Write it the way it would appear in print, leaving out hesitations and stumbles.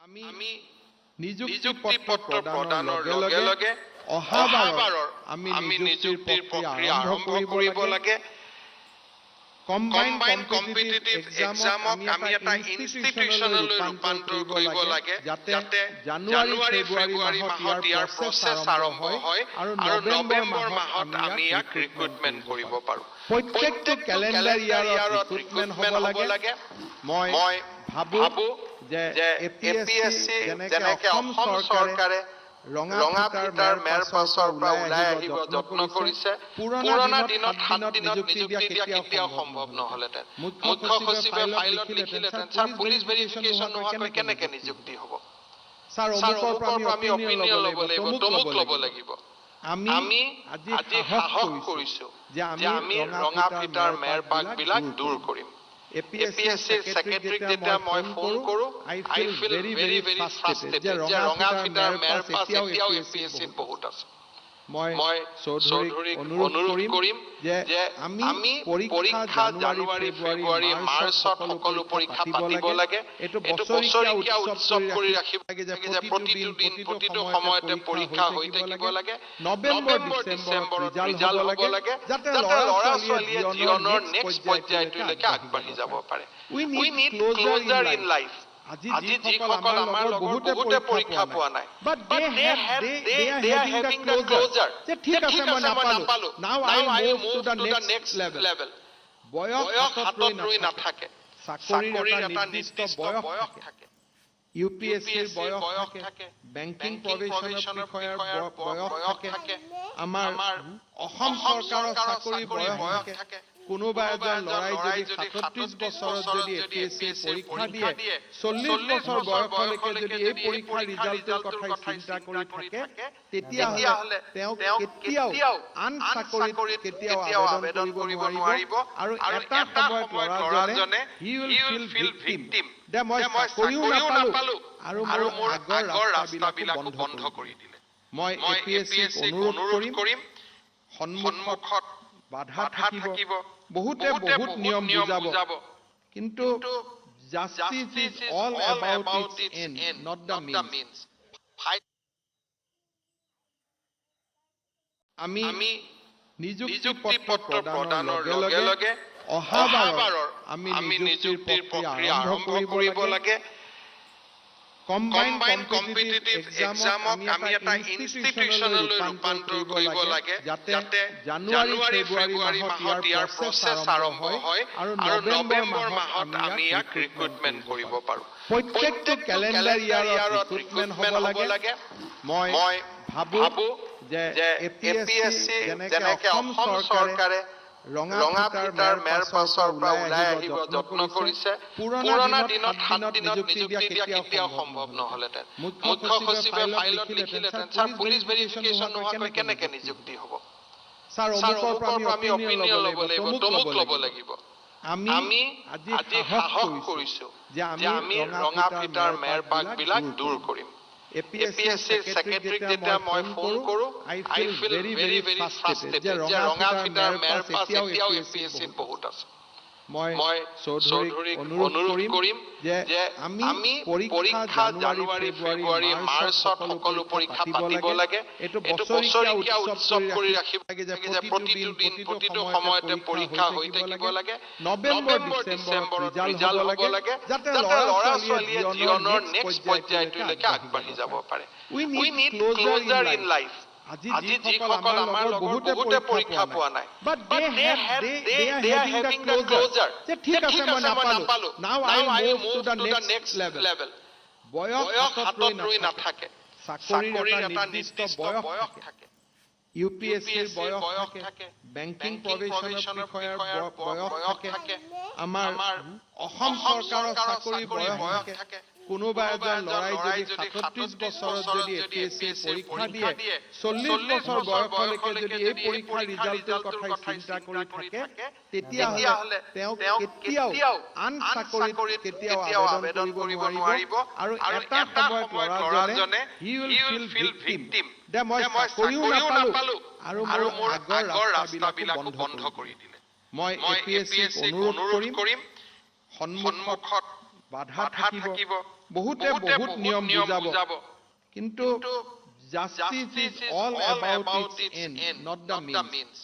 আমি নিযুক্তি পত্ৰ প্ৰদানৰ লগে লগে অহাবাৰৰ আমি নিযুক্তিৰ প্ৰক্ৰিয়া আৰম্ভ কৰিব লাগে কম্বাইন কম্পিটিটিভ এক্সামক আমি এটা ইনষ্টিটিউচনলৈ ৰূপান্তৰ কৰিব লাগে যাতে জানুৱাৰী ফেব্ৰুৱাৰী মাহত ইয়াৰ প্ৰচেছ আৰম্ভ হয় আৰু নৱেম্বৰ মাহত আমি ইয়াক ৰিক্ৰুটমেণ্ট কৰিব পাৰোঁ প্ৰত্যেকটো কেলেণ্ডাৰ ইয়াৰত ৰিক্ৰুটমেণ্ট হ'ব লাগে মই ভাবোঁ যে এপিএছচি যেনেকৈ অসম চৰকাৰে ৰঙা ফিটাৰ মেৰ পাছৰ পৰা ওলাই আহিব যত্ন কৰিছে পুৰণা দিনত 7 দিনত নিযুক্তি দিয়া কেতিয়াও সম্ভৱ নহ'লেহেঁতেন মুখ্য সচিবে ফাইলত লিখিলেহেঁতেন ছাৰ পুলিচ ভেৰিফিকেশ্যন নোহোৱাকৈ কেনেকৈ নিযুক্তি হ'ব ছাৰ অমুকৰ পৰা আমি অপিনিয়ন ল'ব লাগিব তমুক ল'ব লাগিব আমি আজি সাহস কৰিছোঁ যে আমি ৰঙা ফিটাৰ মেৰ পাকবিলাক দূৰ কৰিম এপিএছচিৰ ছেক্ৰেটাৰীক যেতিয়া মই ফোন কৰোঁ আই ফিল ভেৰি ফ্ৰাষ্ট্ৰেটেড যে ৰঙা ফিটাৰ মেৰ পাছ এতিয়াও এপিএছচিত বহুত আছে মই চৌধুৰীক অনুৰোধ কৰিম যে আমি পৰীক্ষা জানুৱাৰী ফেব্ৰুৱাৰী মাৰ্চত সকলো পৰীক্ষা পাতিব লাগে এইটো বছৰীয়া উৎসৱ কৰি ৰাখিব লাগে যে প্ৰতিটো দিন প্ৰতিটো সময়তে পৰীক্ষা হৈ থাকিব লাগে নৱেম্বৰ ডিচেম্বৰত ৰিজাল্ট হ'ব লাগে যাতে ল'ৰা ছোৱালীয়ে জীৱনৰ নেক্সট পৰ্যায়টোলৈকে আগবাঢ়ি যাব পাৰে উই নিড ক্লোজাৰ ইন লাইফ আজি যিসকল আমাৰ লগত বহুতে পৰীক্ষা পোৱা নাই but they are having the closure যে ঠিক আছে মই নাপালো now I move to the next level বয়স হাতত ৰৈ নাথাকে চাকৰিৰ এটা নিৰ্দিষ্ট বয়স থাকে ইউপিএছচিৰ বয়স থাকে বেংকিং প্ৰবেশনৰ বিষয়ৰ বয়স থাকে আমাৰ অসম চৰকাৰৰ চাকৰি বয়স থাকে কোনোবা এজন লৰাই যদি 37 বছৰত যদি এপিএছচি পৰীক্ষা দিয়ে 40 বছৰ বয়সলৈকে যদি এই পৰীক্ষাৰ ৰিজাল্টৰ কথা চিন্তা কৰি থাকে তেতিয়াহ'লে তেওঁ কেতিয়াও আন চাকৰিত কেতিয়াও আবেদন কৰিব নোৱাৰিব আৰু এটা সময়ত ল'ৰাজনে হি উইল ফিল ভিকটিম যে মই চাকৰিও নাপালো আৰু মোৰ আগৰ ৰাস্তাবিলাক বন্ধ কৰি দিলে মই এপিএছচিক অনুৰোধ কৰিম সন্মুখত বাধা থাকিব বহুতে বহুত নিয়ম বুজাব কিন্তু justice is all about its end not the means আমি নিযুক্তি পত্ৰ প্ৰদানৰ লগে লগে অহাবাৰৰ আমি নিযুক্তিৰ প্ৰক্ৰিয়া আৰম্ভ কৰিব লাগে কম্বাইন কম্পিটিটিভ এক্সামক আমি এটা ইনষ্টিটিউচনলৈ ৰূপান্তৰ কৰিব লাগে যাতে জানুৱাৰী ফেব্ৰুৱাৰী মাহত ইয়াৰ প্ৰচেছ আৰম্ভ হয় আৰু নৱেম্বৰ মাহত আমি ইয়াক ৰিক্ৰুটমেণ্ট কৰিব পাৰোঁ প্ৰত্যেকটো কেলেণ্ডাৰ ইয়াৰত ৰিক্ৰুটমেণ্ট হ'ব লাগে মই ভাবোঁ যে এপিএছচি যেনেকৈ অসম চৰকাৰে ৰঙা ফিটাৰ মেৰ পাছৰ পৰা ওলাই আহিব যত্ন কৰিছে পুৰণা দিনত 7 দিনত নিযুক্তি দিয়া কেতিয়াও সম্ভৱ নহ'লেহেঁতেন মুখ্য সচিবে ফাইলত লিখিলেহেঁতেন ছাৰ পুলিচ ভেৰিফিকেশ্যন নোহোৱাকৈ কেনেকৈ নিযুক্তি হ'ব ছাৰ অমুকৰ পৰা আমি অপিনিয়ন ল'ব লাগিব তমুক ল'ব লাগিব আমি আজি সাহস কৰিছোঁ যে আমি ৰঙা ফিটাৰ মেৰ পাকবিলাক দূৰ কৰিম এপিএছচিৰ ছেক্ৰেটাৰীক যেতিয়া মই ফোন কৰোঁ আই ফিল ভেৰি ফ্ৰাষ্ট্ৰেটেড যে ৰঙা ফিটাৰ মেৰ পাছ এতিয়াও এপিএছচিত বহুত আছে মই চৌধুৰীক অনুৰোধ কৰিম যে আমি পৰীক্ষা জানুৱাৰী ফেব্ৰুৱাৰী মাৰ্চত সকলো পৰীক্ষা পাতিব লাগে এইটো বছৰীয়া উৎসৱ কৰি ৰাখিব লাগে যে প্ৰতিটো দিন প্ৰতিটো সময়তে পৰীক্ষা হৈ থাকিব লাগে নৱেম্বৰ ডিচেম্বৰত ৰিজাল্ট হ'ব লাগে যাতে ল'ৰা ছোৱালীয়ে জীৱনৰ নেক্সট পৰ্যায়টোলৈকে আগবাঢ়ি যাব পাৰে উই নিড ক্লোজাৰ ইন লাইফ আজি যিসকল আমাৰ লগত বহুতে পৰীক্ষা পোৱা নাই but they are having the closure যে ঠিক আছে মই নাপালো now I move to the next level বয়স হাতত ৰৈ নাথাকে চাকৰিৰ এটা নিৰ্দিষ্ট বয়স থাকে ইউপিএছচিৰ বয়স থাকে বেংকিং প্ৰবেশনৰ বিষয়ৰ বয়স থাকে আমাৰ অসম চৰকাৰৰ চাকৰি বয়স থাকে কোনোবা এজন লৰাই যদি 37 বছৰত যদি এপিএছচি পৰীক্ষা দিয়ে 40 বছৰ বয়সলৈকে যদি এই পৰীক্ষাৰ ৰিজাল্টৰ কথা চিন্তা কৰি থাকে তেতিয়াহ'লে তেওঁ কেতিয়াও আন চাকৰিত কেতিয়াও আবেদন কৰিব নোৱাৰিব আৰু এটা সময়ত ল'ৰাজনে হি উইল ফিল ভিকটিম যে মই চাকৰিও নাপালো আৰু মোৰ আগৰ ৰাস্তাবিলাক বন্ধ কৰি দিলে মই এপিএছচিক অনুৰোধ কৰিম সন্মুখত বাধা থাকিব বহুতে বহুত নিয়ম বুজাব কিন্তু justice is all about its end not the means